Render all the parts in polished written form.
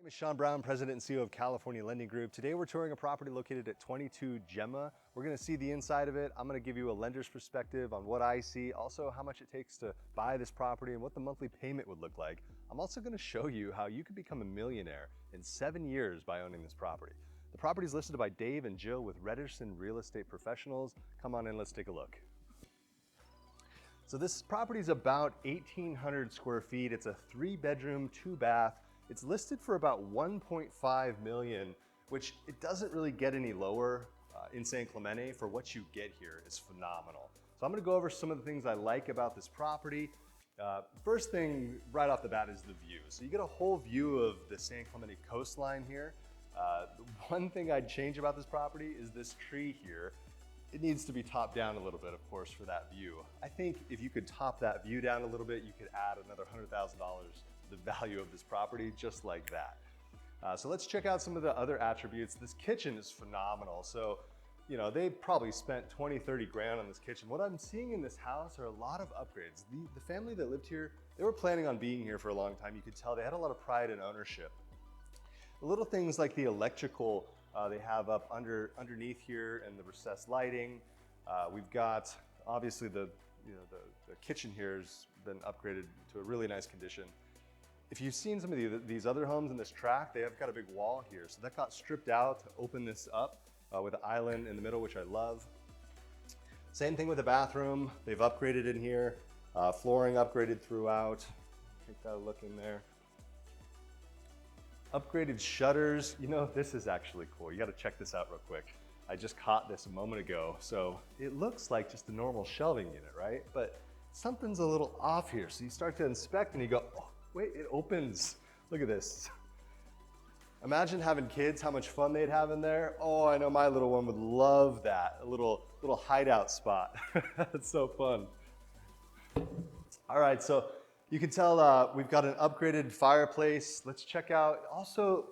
My name is Sean Brown, President and CEO of California Lending Group. Today we're touring a property located at 22 Gemma. We're going to see the inside of it. I'm going to give you a lender's perspective on what I see, also how much it takes to buy this property and what the monthly payment would look like. I'm also going to show you how you could become a millionaire in 7 years by owning this property. The property is listed by Dave and Jill with Redderson Real Estate Professionals. Come on in, let's take a look. So this property is about 1,800 square feet. It's a 3-bedroom, 2-bath. It's listed for about $1.5 million, which it doesn't really get any lower in San Clemente. For what you get here is phenomenal. So I'm gonna go over some of the things I like about this property. First thing right off the bat is the view. So you get a whole view of the San Clemente coastline here. The one thing I'd change about this property is this tree here. It needs to be topped down a little bit, of course, for that view. I think if you could top that view down a little bit, you could add another $100,000 to the value of this property, just like that. So let's check out some of the other attributes. This kitchen is phenomenal. So, you know, they probably spent 20, 30 grand on this kitchen. What I'm seeing in this house are a lot of upgrades. The family that lived here, they were planning on being here for a long time. You could tell they had a lot of pride and ownership. The little things like the electrical they have up underneath here and the recessed lighting. We've got obviously the kitchen here has been upgraded to a really nice condition. If you've seen some of these other homes in this tract, they have got a big wall here. So that got stripped out to open this up with an island in the middle, which I love. Same thing with the bathroom. They've upgraded in here. Flooring upgraded throughout. Take that a look in there. Upgraded shutters. You know, this is actually cool. You got to check this out real quick. I just caught this a moment ago. So it looks like just a normal shelving unit, right? But something's a little off here. So you start to inspect and you go, oh, wait, it opens. Look at this. Imagine having kids, how much fun they'd have in there. Oh, I know my little one would love that. A little hideout spot. It's so fun. All right, so you can tell we've got an upgraded fireplace. Let's check out. Also,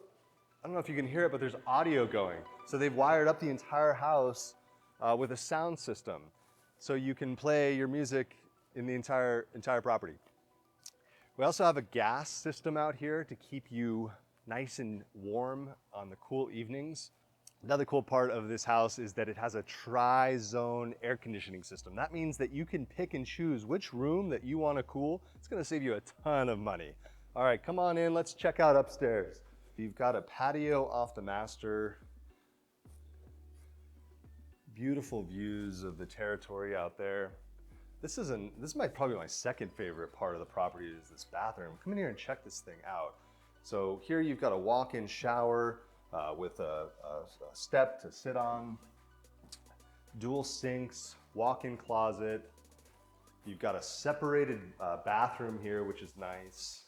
I don't know if you can hear it, but there's audio going. So they've wired up the entire house with a sound system. So you can play your music in the entire property. We also have a gas system out here to keep you nice and warm on the cool evenings. Another cool part of this house is that it has a tri-zone air conditioning system. That means that you can pick and choose which room that you want to cool. It's going to save you a ton of money. All right, come on in. Let's check out upstairs. You've got a patio off the master. Beautiful views of the territory out there. This is probably my second favorite part of the property is this bathroom. Come in here and check this thing out. So here you've got a walk-in shower with a step to sit on, dual sinks, walk-in closet. You've got a separated bathroom here, which is nice.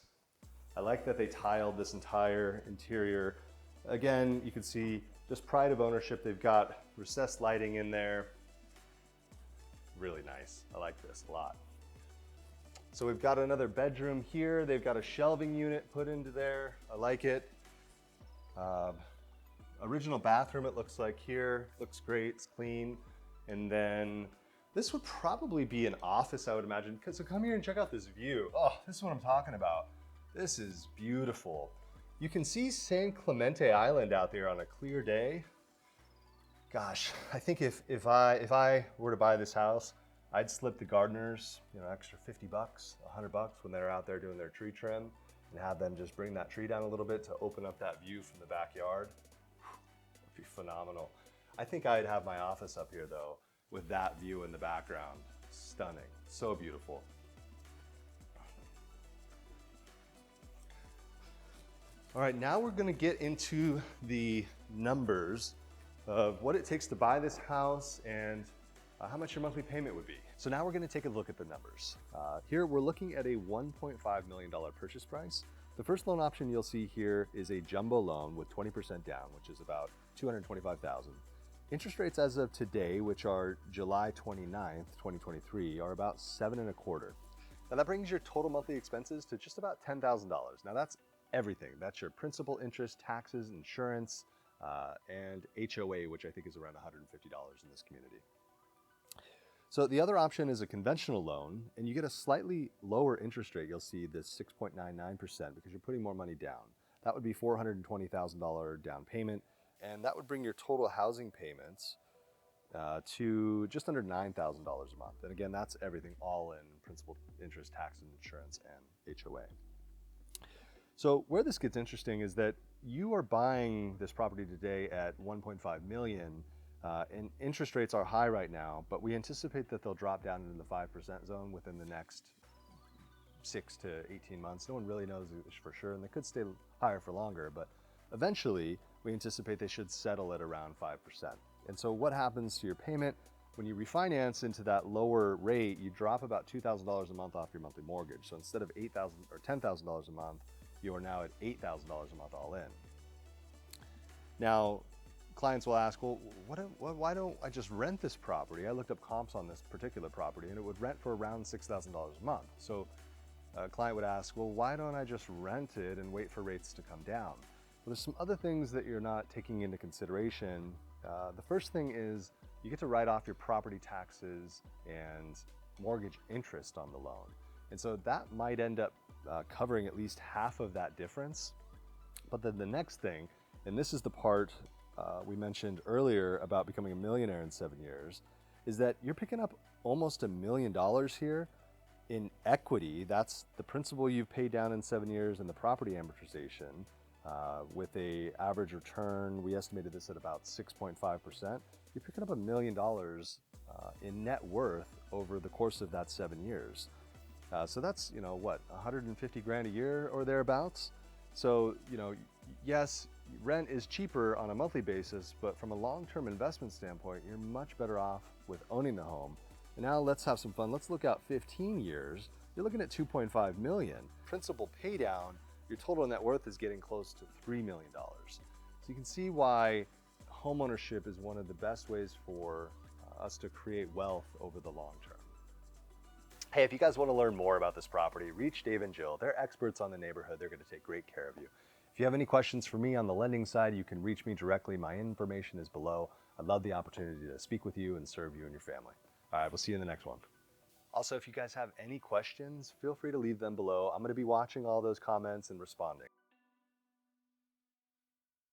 I like that they tiled this entire interior. Again, you can see just pride of ownership. They've got recessed lighting in there. Really nice. I like this a lot. So we've got another bedroom here. They've got a shelving unit put into there. I like it. Original bathroom, it looks like here. Looks great, it's clean. And then this would probably be an office, I would imagine. So come here and check out this view. Oh, this is what I'm talking about. This is beautiful. You can see San Clemente Island out there on a clear day. Gosh, I think if I were to buy this house, I'd slip the gardeners, extra 50 bucks, 100 bucks when they're out there doing their tree trim and have them just bring that tree down a little bit to open up that view from the backyard. It'd be phenomenal. I think I'd have my office up here though with that view in the background. Stunning, so beautiful. All right, now we're gonna get into the numbers of what it takes to buy this house and how much your monthly payment would be. So now we're gonna take a look at the numbers. Here we're looking at a $1.5 million purchase price. The first loan option you'll see here is a jumbo loan with 20% down, which is about $225,000. Interest rates as of today, which are July 29th, 2023, are about 7.25%. Now that brings your total monthly expenses to just about $10,000. Now that's everything. That's your principal, interest, taxes, insurance, and HOA, which I think is around $150 in this community. So the other option is a conventional loan, and you get a slightly lower interest rate. You'll see this 6.99% because you're putting more money down. That would be $420,000 down payment, and that would bring your total housing payments to just under $9,000 a month. And again, that's everything all in: principal, interest, tax, insurance, and HOA. So where this gets interesting is that you are buying this property today at 1.5 million, and interest rates are high right now, but we anticipate that they'll drop down into the 5% zone within the next 6 to 18 months. No one really knows for sure, and they could stay higher for longer, but eventually we anticipate they should settle at around 5%. And so what happens to your payment when you refinance into that lower rate? You drop about $2,000 a month off your monthly mortgage. So instead of $8,000 or $10,000 a month, you are now at $8,000 a month all in. Now, clients will ask, well, why don't I just rent this property? I looked up comps on this particular property, and it would rent for around $6,000 a month. So a client would ask, well, why don't I just rent it and wait for rates to come down? Well, there's some other things that you're not taking into consideration. The first thing is you get to write off your property taxes and mortgage interest on the loan. And so that might end up covering at least half of that difference. But then the next thing, and this is the part we mentioned earlier about becoming a millionaire in 7 years, is that you're picking up almost $1 million here in equity. That's the principal you've paid down in 7 years and the property amortization. With a average return, we estimated this at about 6.5%. You're picking up $1 million in net worth over the course of that 7 years. So that's, what, 150 grand a year or thereabouts. So, yes, rent is cheaper on a monthly basis, but from a long-term investment standpoint, you're much better off with owning the home. And now let's have some fun. Let's look out 15 years. You're looking at 2.5 million. Principal pay down, your total net worth is getting close to $3 million. So you can see why homeownership is one of the best ways for us to create wealth over the long term. Hey, if you guys want to learn more about this property, reach Dave and Jill. They're experts on the neighborhood. They're going to take great care of you. If you have any questions for me on the lending side, you can reach me directly. My information is below. I'd love the opportunity to speak with you and serve you and your family. All right, we'll see you in the next one. Also, if you guys have any questions, feel free to leave them below. I'm going to be watching all those comments and responding.